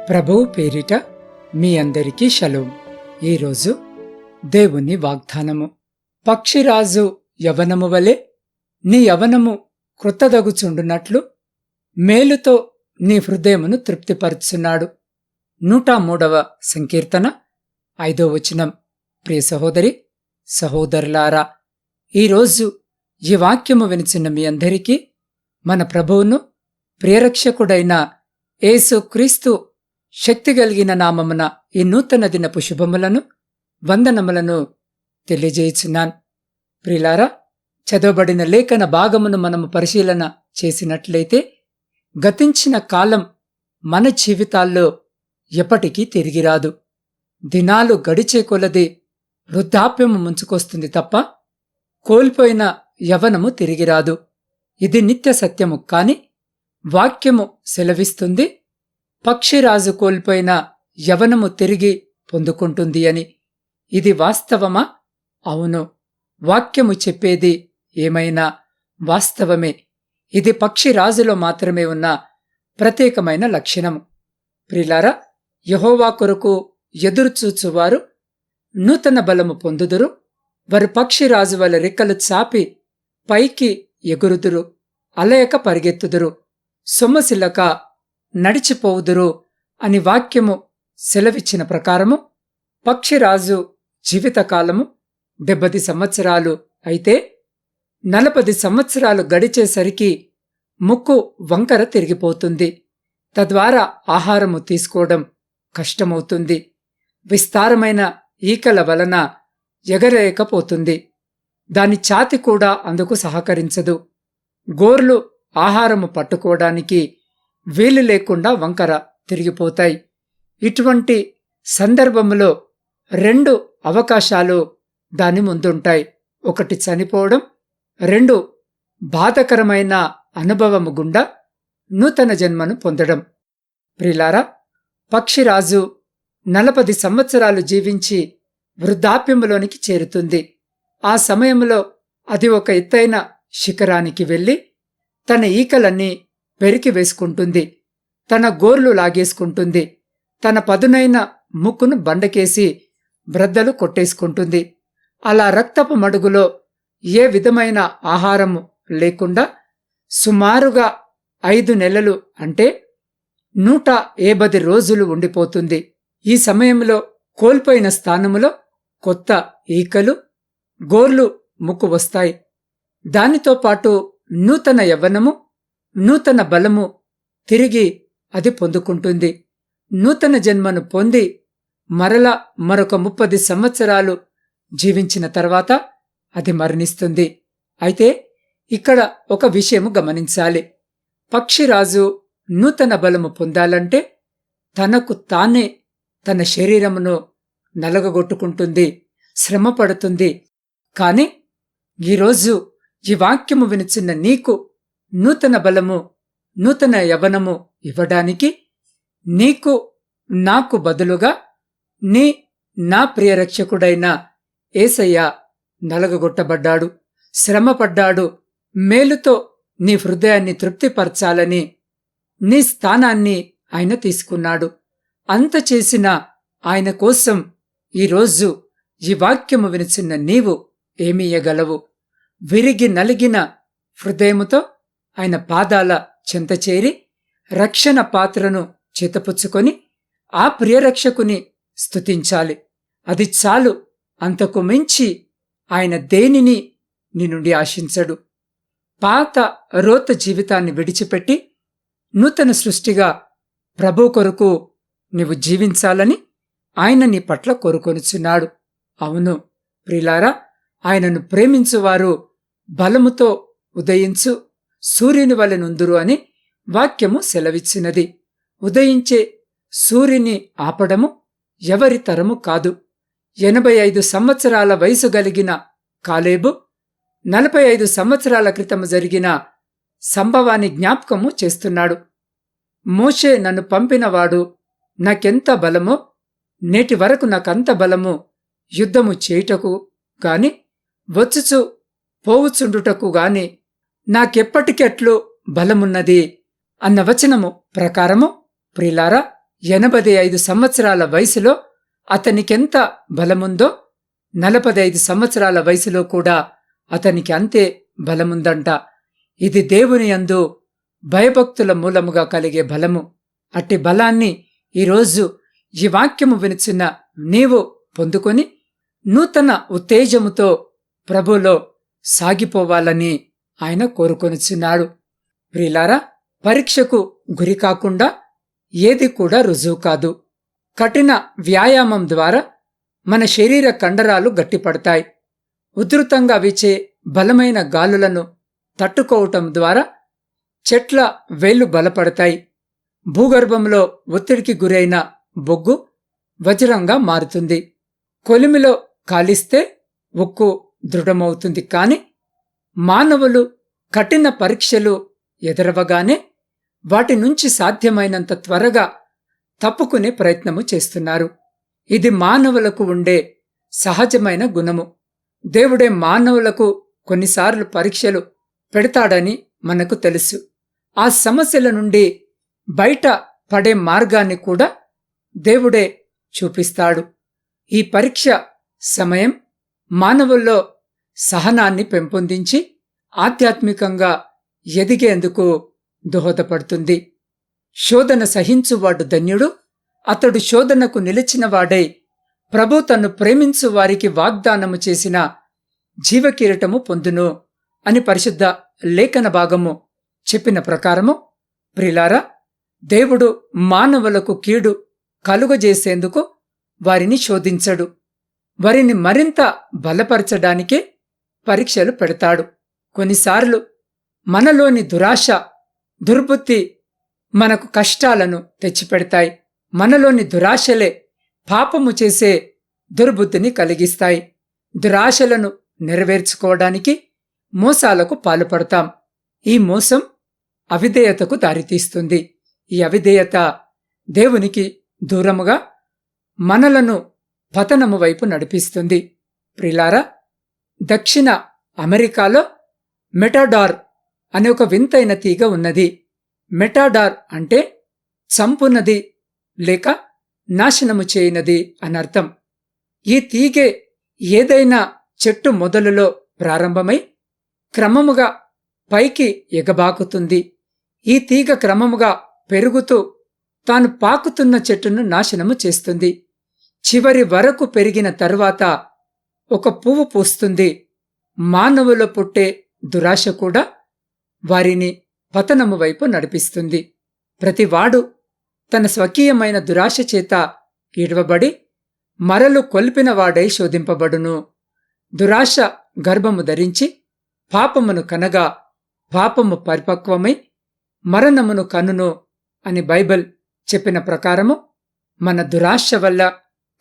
ప్రభువు పేరిట మీ అందరికీ షలోం. ఈరోజు దేవుని వాగ్దానము. పక్షిరాజు యవనము వలె నీ యవనము కృతదగుచుండునట్లు మేలుతో నీ హృదయమును తృప్తిపరుచున్నాడు. 103వ సంకీర్తన 5వ వచనం. ప్రియ సహోదరి సహోదరులారా, ఈరోజు ఈ వాక్యము వినిచిన మీ అందరికీ మన ప్రభువును ప్రియరక్షకుడైన యేసు క్రీస్తు శక్తి కలిగిన నామమున ఈ నూతన దినపు శుభములను వందనములను తెలియజేయుచున్నాను. ప్రియులారా, చదవబడిన లేఖన భాగమును మనము పరిశీలన చేసినట్లయితే గతించిన కాలం మన జీవితాల్లో ఎప్పటికీ తిరిగిరాదు. దినాలు గడిచే కొలది వృద్ధాప్యము ముంచుకొస్తుంది తప్ప కోల్పోయిన యవనము తిరిగిరాదు. ఇది నిత్య సత్యము. కాని వాక్యము సెలవిస్తుంది, పక్షిరాజు కోల్పోయిన యవనము తిరిగి పొందుకుంటుంది అని. ఇది వాస్తవమా? అవును, వాక్యము చెప్పేది ఏమైనా వాస్తవమే. ఇది పక్షిరాజులో మాత్రమే ఉన్న ప్రత్యేకమైన లక్షణము. ప్రియులారా, యెహోవా కొరకు ఎదురుచూచువారు నూతన బలము పొందుదురు. వారు పక్షిరాజు వలె రెక్కలు చాపి పైకి ఎగురుదురు, అలయక పరిగెత్తుదురు, సొమ్మసిల్లక నడిచిపోవుదురు అని వాక్యము సెలవిచ్చిన ప్రకారము పక్షిరాజు జీవితకాలము 70 సంవత్సరాలు అయితే 40 సంవత్సరాలు గడిచేసరికి ముక్కు వంకర తిరిగిపోతుంది. తద్వారా ఆహారము తీసుకోవడం కష్టమవుతుంది. విస్తారమైన ఈకల వలన ఎగరేయకపోతుంది. దాని ఛాతి కూడా అందుకు సహకరించదు. గోర్లు ఆహారము పట్టుకోవడానికి వీలు లేకుండా వంకర తిరిగిపోతాయి. ఇటువంటి సందర్భంలో 2 అవకాశాలు దాని ముందుంటాయి. 1 చనిపోవడం, 2 బాధకరమైన అనుభవము గుండా నూతన జన్మను పొందడం. ప్రియులారా, పక్షిరాజు 40 సంవత్సరాలు జీవించి వృద్ధాప్యములోనికి చేరుతుంది. ఆ సమయంలో అది ఒక ఎత్తైన శిఖరానికి వెళ్లి తన ఈకలన్నీ పెరికి వేసుకుంటుంది, తన గోర్లు లాగేసుకుంటుంది, తన పదునైన ముక్కును బండకేసి బ్రద్దలు కొట్టేసుకుంటుంది. అలా రక్తపు మడుగులో ఏ విధమైన ఆహారము లేకుండా సుమారుగా 5 నెలలు అంటే 150 రోజులు ఉండిపోతుంది. ఈ సమయంలో కోల్పోయిన స్థానములో కొత్త ఈకలు, గోర్లు, ముక్కు వస్తాయి. దానితో పాటు నూతన యవ్వనము, నూతన బలము తిరిగి అది పొందుకుంటుంది. నూతన జన్మను పొంది మరలా మరొక 30 సంవత్సరాలు జీవించిన తర్వాత అది మరణిస్తుంది. అయితే ఇక్కడ ఒక విషయము గమనించాలి. పక్షిరాజు నూతన బలము పొందాలంటే తనకు తానే తన శరీరమును నలగగొట్టుకుంటుంది, శ్రమ పడుతుంది. కాని ఈరోజు ఈ వాక్యము వినిచిన్న నీకు నూతన బలము, నూతన యవ్వనము ఇవ్వడానికి నీకు నాకు బదులుగా నా ప్రియరక్షకుడైన యేసయ్య నలగగొట్టబడ్డాడు, శ్రమపడ్డాడు. మేలుతో నీ హృదయాన్ని తృప్తిపరచాలని నీ స్థానాన్ని ఆయన తీసుకున్నాడు. అంత చేసిన ఆయన కోసం ఈరోజు ఈ వాక్యము వినిచిన్న నీవు ఏమీయగలవు? విరిగి నలిగిన హృదయముతో ఆయన పాదాల చెంత చేరి రక్షణ పాత్రను చేతపుచ్చుకొని ఆ ప్రియరక్షకుని స్తుతించాలి. అది చాలు. అంతకు మించి ఆయన దేనిని నీ నుండి ఆశించడు. పాత రోత జీవితాన్ని విడిచిపెట్టి నూతన సృష్టిగా ప్రభు కొరకు నీవు జీవించాలని ఆయన నీ పట్ల కోరుకొనుచున్నాడు. అవును ప్రియులారా, ఆయనను ప్రేమించువారు బలముతో ఉదయించు సూర్యుని వలె నుందురు అని వాక్యము సెలవిచ్చినది. ఉదయించే సూర్యుని ఆపడము ఎవరి తరము కాదు. 85 సంవత్సరాల వయసు కలిగిన కాలేబు 45 సంవత్సరాల క్రితము జరిగిన సంభవాన్ని జ్ఞాపకము చేస్తున్నాడు. మోషే నన్ను పంపినవాడు నాకెంత బలమో, నేటి వరకు నాకంత బలము యుద్ధము చేయుటకు గాని వచ్చుచు పోవుచుండుటకు గాని నాకెప్పటికెట్లు బలమున్నది అన్న వచనము ప్రకారము ప్రియులారా, 85 సంవత్సరాల వయసులో అతనికెంత బలముందో 45 సంవత్సరాల వయసులో కూడా అతనికి అంతే బలముందంట. ఇది దేవుని యందు భయభక్తుల మూలముగా కలిగే బలము. అట్టి బలాన్ని ఈరోజు ఈ వాక్యము వినుచున్న నీవు పొందుకొని నూతన ఉత్తేజముతో ప్రభులో సాగిపోవాలని ఆయన కోరుకొనుచున్నాడు. ప్రియులారా, పరీక్షకు గురి కాకుండా ఏది కూడా రుజువు కాదు. కఠిన వ్యాయామం ద్వారా మన శరీర కండరాలు గట్టిపడతాయి. ఉధృతంగా వీచే బలమైన గాలులను తట్టుకోవటం ద్వారా చెట్ల వేళ్లు బలపడతాయి. భూగర్భంలో ఒత్తిడికి గురైన బొగ్గు వజ్రంగా మారుతుంది. కొలిమిలో కాలిస్తే ఉక్కు దృఢమవుతుంది. కాని మానవులు కఠిన పరీక్షలు ఎదురవగానే వాటి నుంచి సాధ్యమైనంత త్వరగా తప్పుకునే ప్రయత్నము చేస్తున్నారు. ఇది మానవులకు ఉండే సహజమైన గుణము. దేవుడే మానవులకు కొన్నిసార్లు పరీక్షలు పెడతాడని మనకు తెలుసు. ఆ సమస్యల నుండి బయట పడే మార్గాన్ని కూడా దేవుడే చూపిస్తాడు. ఈ పరీక్ష సమయం మానవుల్లో సహనాన్ని పెంపొందించి ఆధ్యాత్మికంగా ఎదిగేందుకు దోహదపడుతుంది. శోధన సహించువాడు ధన్యుడు, అతడు శోధనకు నిలిచినవాడై ప్రభు తన్ను ప్రేమించు వారికి వాగ్దానము చేసిన జీవకిరీటము పొందును అని పరిశుద్ధ లేఖన భాగము చెప్పిన ప్రకారము, ప్రిలారా, దేవుడు మానవులకు కీడు కలుగజేసేందుకు వారిని శోధించడు. వారిని మరింత బలపరచడానికే పరీక్షలు పెడతాడు. కొన్నిసార్లు మనలోని దురాశ, దుర్బుద్ధి మనకు కష్టాలను తెచ్చిపెడతాయి. మనలోని దురాశలే పాపము చేసే దుర్బుద్ధిని కలిగిస్తాయి. దురాశలను నెరవేర్చుకోవడానికి మోసాలకు పాల్పడతాం. ఈ మోసం అవిధేయతకు దారితీస్తుంది. ఈ అవిధేయత దేవునికి దూరముగా మనలను పతనము వైపు నడిపిస్తుంది. ప్రిలారా, దక్షిణ అమెరికాలో మెటాడార్ అనే ఒక వింతైన తీగ ఉన్నది. మెటాడార్ అంటే చంపునది లేక నాశనము చేయనది అనర్థం. ఈ తీగె ఏదైనా చెట్టు మొదలులో ప్రారంభమై క్రమముగా పైకి ఎగబాకుతుంది. ఈ తీగ క్రమముగా పెరుగుతూ తాను పాకుతున్న చెట్టును నాశనము చేస్తుంది. చివరి వరకు పెరిగిన తరువాత ఒక పువ్వు పూస్తుంది. మానవులో పుట్టే దురాశ కూడా వారిని పతనము వైపు నడిపిస్తుంది. ప్రతివాడు తన స్వకీయమైన దురాశ చేత ఈడవబడి మరలు కొల్పినవాడై శోధింపబడును. దురాశ గర్భము ధరించి పాపమును కనగా పాపము పరిపక్వమై మరణమును కనును అని బైబిల్ చెప్పిన ప్రకారము మన దురాశ వల్ల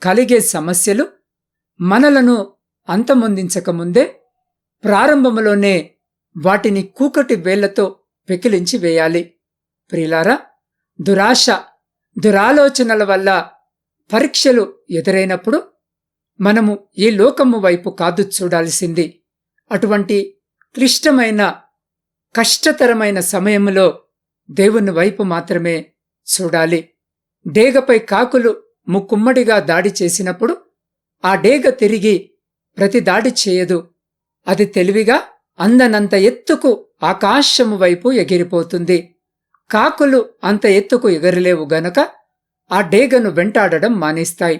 కలిగే సమస్యలు మనలను అంతమొందించకముందే ప్రారంభములోనే వాటిని కూకటి వేళ్లతో పెకిలించి వేయాలి. ప్రియులారా, దురాశ, దురాలోచనల వల్ల పరీక్షలు ఎదురైనప్పుడు మనము ఈ లోకము వైపు కాదు చూడాల్సింది. అటువంటి క్లిష్టమైన, కష్టతరమైన సమయములో దేవుని వైపు మాత్రమే చూడాలి. డేగపై కాకులు ముక్కుమ్మడిగా దాడి చేసినప్పుడు ఆ డేగ తిరిగి ప్రతి దాడి చేయదు. అది తెలివిగా అందనంత ఎత్తుకు ఆకాశము వైపు ఎగిరిపోతుంది. కాకులు అంత ఎత్తుకు ఎగరలేవు గనక ఆ డేగను వెంటాడడం మానేస్తాయి.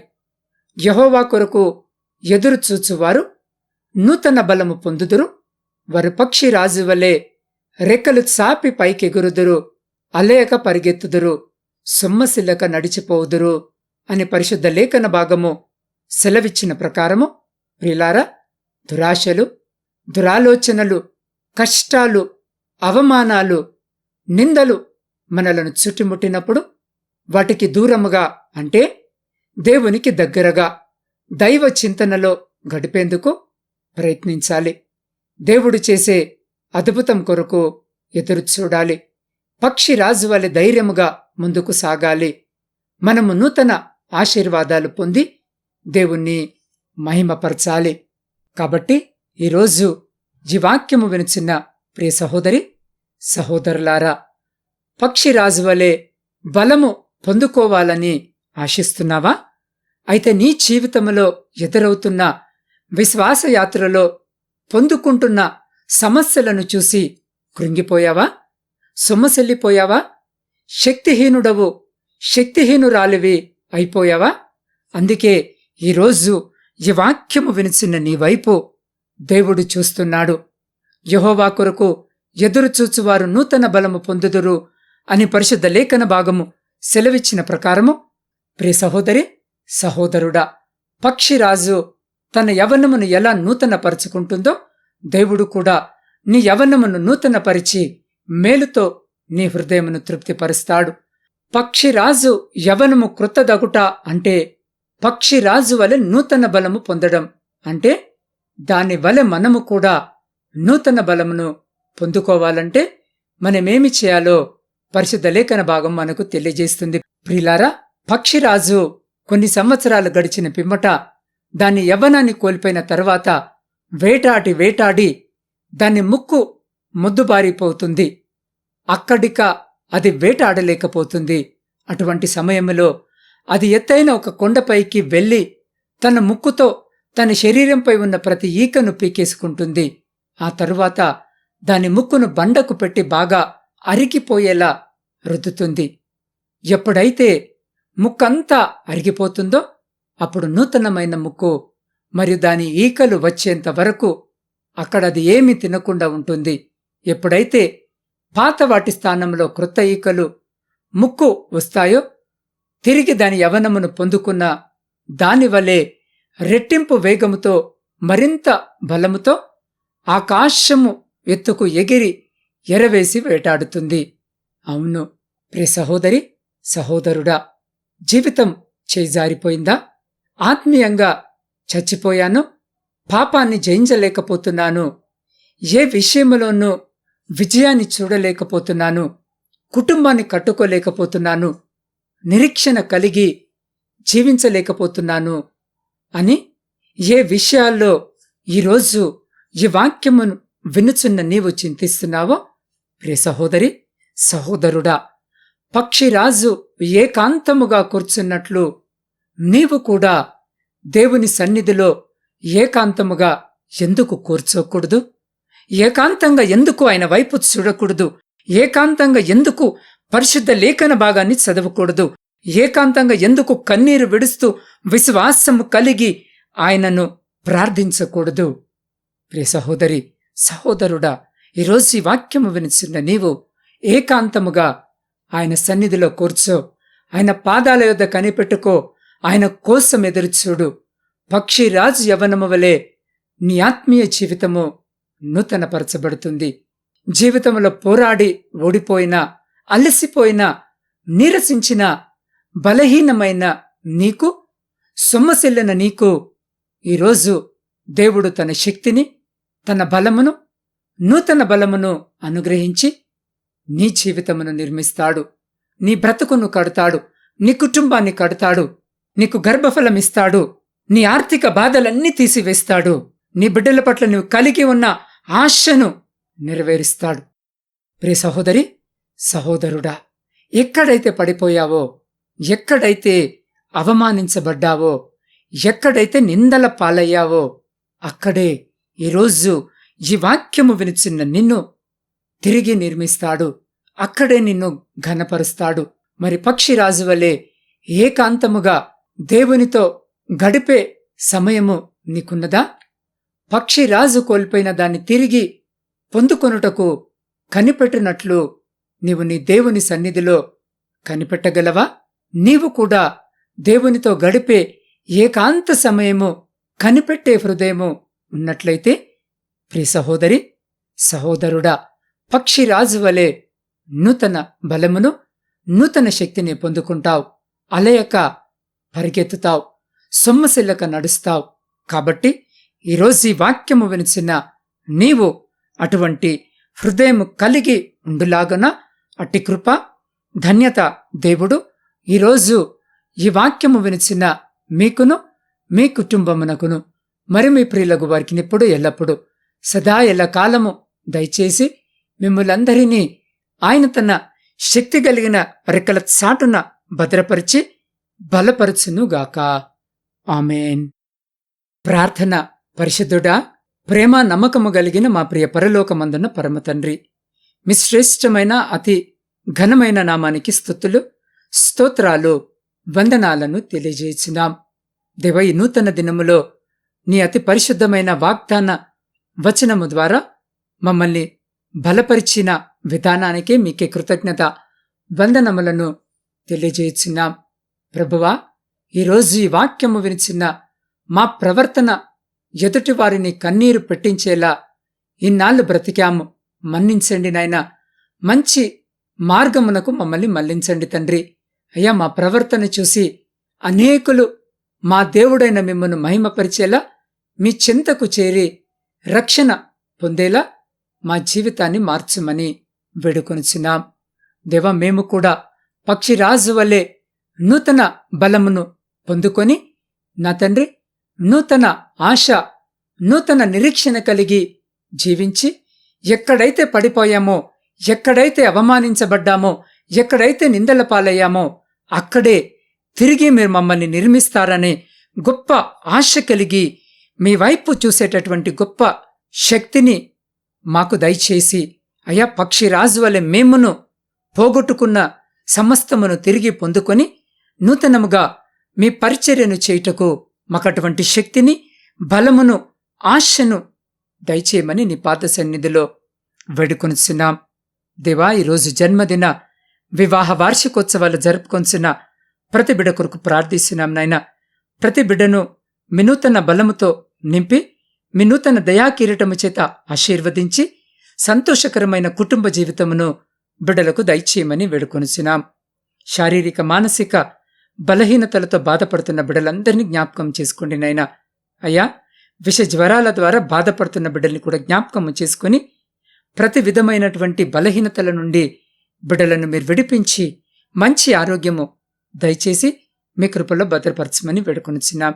యెహోవా కొరకు ఎదురుచూచువారు నూతన బలము పొందుదురు. వారు పక్షి రాజు వలె రెక్కలు చాపి పైకెగురుదురు, అలేయక పరిగెత్తుదురు, సొమ్మసిల్లక నడిచిపోవుదురు అని పరిశుద్ధ లేఖన భాగము సెలవిచ్చిన ప్రకారము, ప్రియులారా, దురాశలు, దురాలోచనలు, కష్టాలు, అవమానాలు, నిందలు మనలను చుట్టుముట్టినప్పుడు వాటికి దూరముగా, అంటే దేవునికి దగ్గరగా దైవ చింతనలో గడిపేందుకు ప్రయత్నించాలి. దేవుడు చేసే అద్భుతం కొరకు ఎదురుచూడాలి. పక్షి రాజు వలె ధైర్యముగా ముందుకు సాగాలి. మనము నూతన ఆశీర్వాదాలు పొంది దేవుణ్ణి మహిమపరచాలి. కాబట్టి ఈరోజు జీవాక్యము వినుచున్న ప్రియ సహోదరి, సహోదరులారా, పక్షిరాజు వలె బలము పొందుకోవాలని ఆశిస్తున్నావా? అయితే నీ జీవితంలో ఎదురవుతున్న విశ్వాసయాత్రలో పొందుకుంటున్న సమస్యలను చూసి కృంగిపోయావా? సొమ్మసిల్లిపోయావా? శక్తిహీనుడవు, శక్తిహీనురాలివి అయిపోయావా? అందుకే ఈరోజు ఈ వాక్యము వినిచిన నీ వైపు దేవుడు చూస్తున్నాడు. యెహోవా కొరకు ఎదురుచూచువారు నూతన బలము పొందుదురు అని పరిశుద్ధ లేఖన భాగము సెలవిచ్చిన ప్రకారము, ప్రియ సహోదరి, సహోదరుడా, పక్షిరాజు తన యవ్వనమును ఎలా నూతనపరుచుకుంటుందో దేవుడు కూడా నీ యవ్వనమును నూతనపరిచి మేలుతో నీ హృదయమును తృప్తిపరుస్తాడు. పక్షిరాజు యవ్వనము క్రొత్తదగుట అంటే పక్షిరాజు వలె నూతన బలము పొందడం అంటే దాని వలె మనము కూడా నూతన బలమును పొందుకోవాలంటే మనమేమి చేయాలో పరిశుద్ధ లేఖన భాగం మనకు తెలియజేస్తుంది. ప్రియులారా, పక్షిరాజు కొన్ని సంవత్సరాలు గడిచిన పిమ్మట దాని యవ్వనాన్ని కోల్పోయిన తరువాత వేటాడి దాని ముక్కు మొద్దుబారిపోతుంది. అక్కడిక అది వేటాడలేకపోతుంది. అటువంటి సమయంలో అది ఎత్తైన ఒక కొండపైకి వెళ్లి తన ముక్కుతో తన శరీరంపై ఉన్న ప్రతి ఈకను పీకేసుకుంటుంది. ఆ తరువాత దాని ముక్కును బండకు పెట్టి బాగా అరిగిపోయేలా రుద్దుతుంది. ఎప్పుడైతే ముక్కంతా అరిగిపోతుందో అప్పుడు నూతనమైన ముక్కు మరియు దాని ఈకలు వచ్చేంత వరకు అక్కడది ఏమీ తినకుండా ఉంటుంది. ఎప్పుడైతే పాత వాటి స్థానంలో క్రొత్త ఈకలు ముక్కు వస్తాయో తిరిగి దాని యవ్వనమును పొందుకున్న దానివలే రెట్టింపు వేగముతో మరింత బలముతో ఆకాశము ఎత్తుకు ఎగిరి ఎరవేసి వేటాడుతుంది. అవును ప్రియ సహోదరి, సహోదరుడా, జీవితం చేజారిపోయిందా? ఆత్మీయంగా చచ్చిపోయాను, పాపాన్ని జయించలేకపోతున్నాను, ఏ విషయంలోనూ విజయాన్ని చూడలేకపోతున్నాను, కుటుంబాన్ని కట్టుకోలేకపోతున్నాను, నిరీక్షణ కలిగి జీవించలేకపోతున్నాను అని ఏ విషయాల్లో ఈరోజు ఈ వాక్యమును వినుచున్న నీవు చింతిస్తున్నావో, ప్రియ సహోదరి, సహోదరుడా, పక్షిరాజు ఏకాంతముగా కూర్చున్నట్లు నీవు కూడా దేవుని సన్నిధిలో ఏకాంతముగా ఎందుకు కూర్చోకూడదు? ఏకాంతంగా ఎందుకు ఆయన వైపు చూడకూడదు? ఏకాంతంగా ఎందుకు పరిశుద్ధ లేఖన భాగాన్ని చదవకూడదు? ఏకాంతంగా ఎందుకు కన్నీరు విడుస్తూ విశ్వాసము కలిగి ఆయనను ప్రార్థించకూడదు? ప్రియ సహోదరి, సహోదరుడా, ఈరోజు ఈ వాక్యము వినిచిన నీవు ఏకాంతముగా ఆయన సన్నిధిలో కూర్చో, ఆయన పాదాల యొద్ద కనిపెట్టుకో, ఆయన కోసం ఎదురుచూడు. పక్షిరాజు యవ్వనము వలె నీ ఆత్మీయ జీవితము నూతనపరచబడుతుంది. జీవితంలో పోరాడి ఓడిపోయినా, అలసిపోయినా, నీరసించిన, బలహీనమైన నీకు, సొమ్మసిల్లిన నీకు ఈరోజు దేవుడు తన శక్తిని, తన బలమును, నూతన బలమును అనుగ్రహించి నీ జీవితమును నిర్మిస్తాడు. నీ బ్రతుకును కడతాడు, నీ కుటుంబాన్ని కడతాడు, నీకు గర్భఫలమిస్తాడు, నీ ఆర్థిక బాధలన్నీ తీసివేస్తాడు, నీ బిడ్డల పట్ల నువ్వు కలిగి ఉన్న ఆశను నెరవేరుస్తాడు. ప్రియ సహోదరి, సహోదరుడా, ఎక్కడైతే పడిపోయావో, ఎక్కడైతే అవమానించబడ్డావో, ఎక్కడైతే నిందల పాలయ్యావో అక్కడే ఈరోజు ఈ వాక్యము వినిచిన్న నిన్ను తిరిగి నిర్మిస్తాడు. అక్కడే నిన్ను ఘనపరుస్తాడు. మరి పక్షిరాజు వలె ఏకాంతముగా దేవునితో గడిపే సమయము నీకున్నదా? పక్షిరాజు కోల్పోయిన దాన్ని తిరిగి పొందుకొనుటకు కనిపెట్టినట్లు నీవు నీ దేవుని సన్నిధిలో కనిపెట్టగలవా? నీవు కూడా దేవునితో గడిపే ఏకాంత సమయము, కనిపెట్టే హృదయము ఉన్నట్లయితే ప్రియ సహోదరి, సహోదరుడా, పక్షిరాజు వలె నూతన బలమును, నూతన శక్తిని పొందుకుంటావు. అలయక పరిగెత్తుతావు, సొమ్మసిల్లక నడుస్తావు. కాబట్టి ఈరోజు ఈ వాక్యము వినిచిన నీవు అటువంటి హృదయము కలిగి ఉండులాగన అట్టి కృప, ధన్యత దేవుడు ఈరోజు ఈ వాక్యము వినిచిన మీకును, మీ కుటుంబమునకును, మరి మీ ప్రియులకు వారికి ఇప్పుడు ఎల్లప్పుడు సదా ఎల్లకాలము దయచేసి మిమ్ములందరినీ ఆయన తన శక్తి కలిగిన రెక్కల చాటున భద్రపరిచి బలపరచునుగాక. ఆమేన్. ప్రార్థన. పరిశుద్ధుడా, ప్రేమ నమ్మకము కలిగిన మా ప్రియ పరలోకమందున్న పరమతండ్రి, మీ శ్రేష్టమైన అతి ఘనమైన నామానికి స్తుతులు, స్తోత్రాలు, వందనాలను తెలియజేస్తున్నాం. దేవ, ఈ నూతన దినములో నీ అతి పరిశుద్ధమైన వాగ్దాన వచనము ద్వారా మమ్మల్ని బలపరిచిన విధానానికే మీకే కృతజ్ఞత వందనములను తెలియజేస్తున్నాం. ప్రభువా, ఈరోజు ఈ వాక్యము వినిచిన మా ప్రవర్తన ఎదుటి వారిని కన్నీరు పెట్టించేలా ఇన్నాళ్లు బ్రతికాము, మన్నించండి నాయనా. మంచి మార్గమునకు మమ్మల్ని మళ్లించండి తండ్రి. అయ్యా, మా ప్రవర్తన చూసి అనేకులు మా దేవుడైన మిమ్మను మహిమపరిచేలా, మీ చింతకు చేరి రక్షణ పొందేలా మా జీవితాన్ని మార్చుమని వేడుకొనుచున్నాం. దేవ, మేము కూడా పక్షిరాజు వలె నూతన బలమును పొందుకొని నా తండ్రి నూతన ఆశ, నూతన నిరీక్షణ కలిగి జీవించి, ఎక్కడైతే పడిపోయామో, ఎక్కడైతే అవమానించబడ్డామో, ఎక్కడైతే నిందల పాలయ్యామో అక్కడే తిరిగి మీరు మమ్మల్ని నిర్మిస్తారనే గొప్ప ఆశ కలిగి మీ వైపు చూసేటటువంటి గొప్ప శక్తిని మాకు దయచేసి, అయా పక్షిరాజు వలె మేమును పోగొట్టుకున్న సమస్తమును తిరిగి పొందుకొని నూతనముగా మీ పరిచర్యను చేయుటకు మాకటువంటి శక్తిని, బలమును, ఆశను దయచేయమని నీ పాద సన్నిధిలో వేడుకొనుచున్నాం. దేవా, ఈరోజు జన్మదిన వివాహ వార్షికోత్సవాలు జరుపుకొంచున్న ప్రతి బిడ్డ కొరకు ప్రార్థిస్తున్నాం నాయన. ప్రతి బిడ్డను మీ నూతన బలముతో నింపి, మీ నూతన దయాకిరీటము చేత ఆశీర్వదించి సంతోషకరమైన కుటుంబ జీవితమును బిడ్డలకు దయచేయమని వేడుకొనుచున్నాం. శారీరక మానసిక బలహీనతలతో బాధపడుతున్న బిడ్డలందరినీ జ్ఞాపకం చేసుకోండి నాయనా. అయ్యా, విష జ్వరాల ద్వారా బాధపడుతున్న బిడ్డల్ని కూడా జ్ఞాపకం చేసుకుని ప్రతి విధమైనటువంటి బలహీనతల నుండి బిడ్డలను మీరు విడిపించి మంచి ఆరోగ్యము దయచేసి మీ కృపలో భద్రపరచమని వేడుకొనుచున్నాం.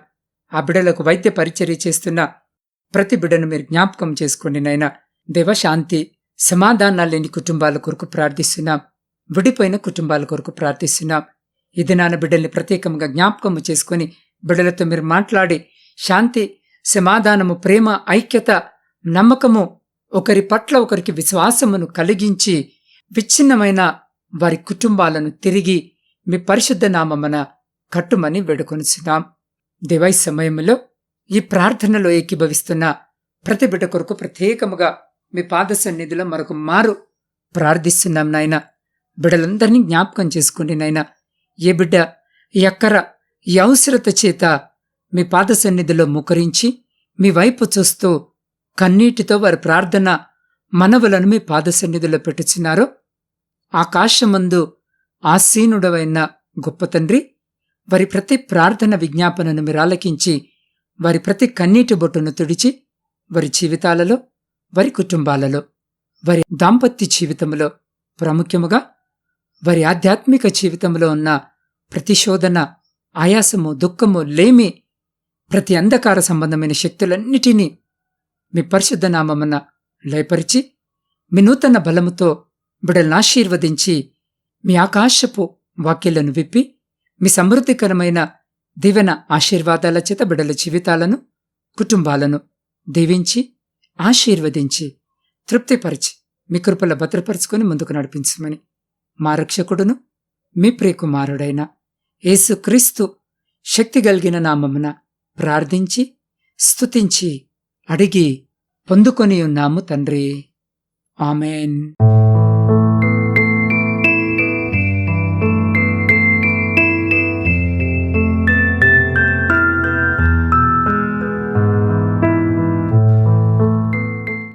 ఆ బిడ్డలకు వైద్య పరిచర్య చేస్తున్న ప్రతి బిడ్డను మీరు జ్ఞాపకం చేసుకోండి నాయనా. దేవ, శాంతి సమాధానాలు లేని కుటుంబాల కొరకు ప్రార్థిస్తున్నాం. విడిపోయిన కుటుంబాల కొరకు ప్రార్థిస్తున్నాం. ఈ దినాన బిడ్డల్ని ప్రత్యేకంగా జ్ఞాపకము చేసుకుని బిడ్డలతో మీరు మాట్లాడి శాంతి, సమాధానము, ప్రేమ, ఐక్యత, నమ్మకము, ఒకరి పట్ల ఒకరికి విశ్వాసమును కలిగించి విచ్ఛిన్నమైన వారి కుటుంబాలను తిరిగి మీ పరిశుద్ధ నామమున కట్టుమని వేడుకొనుచున్నాం. దేవా, ఈ సమయంలో ఈ ప్రార్థనలో ఏకీభవిస్తున్న ప్రతి బిడ్డ కొరకు ప్రత్యేకముగా మీ పాద సన్నిధిలో మరొక మారు ప్రార్థిస్తున్నాం నాయన. బిడ్డలందరినీ జ్ఞాపకం చేసుకోండి నాయన. ఏ బిడ్డ ఎక్కర ఈ అవసరత చేత మీ పాద సన్నిధిలో ముకరించి మీ వైపు చూస్తూ కన్నీటితో వారి ప్రార్థన మనవులను మీ పాద సన్నిధిలో పెట్టుచున్నారో, ఆకాశమందు ఆసీనుడవైన గొప్ప తండ్రి, వారి ప్రతి ప్రార్థన విజ్ఞాపనను మీరు ఆలకించి వారి ప్రతి కన్నీటి బొట్టును తుడిచి వారి జీవితాలలో, వారి కుటుంబాలలో, వారి దాంపత్య జీవితంలో, ప్రాముఖ్యముగా వారి ఆధ్యాత్మిక జీవితంలో ఉన్న ప్రతి శోధన, ఆయాసము, దుఃఖము, లేమి, ప్రతి అంధకార సంబంధమైన శక్తులన్నిటినీ మీ పరిశుద్ధ నామమున లయపరిచి మీ నూతన బలముతో బిడ్డలను ఆశీర్వదించి మీ ఆకాశపు వాక్యాలను విప్పి మీ సమృద్ధికరమైన దీవెన ఆశీర్వాదాల చేత బిడ్డల జీవితాలను, కుటుంబాలను దీవించి ఆశీర్వదించి తృప్తిపరిచి మీ కృపల భద్రపరుచుకొని ముందుకు నడిపించమని మా రక్షకుడును మీ ప్రియకుమారుడైన యేసుక్రీస్తు శక్తి కలిగిన నామమున ప్రార్థించి స్తుతించి అడిగి పొందుకొని ఉన్నాము తండ్రి. ఆమేన్.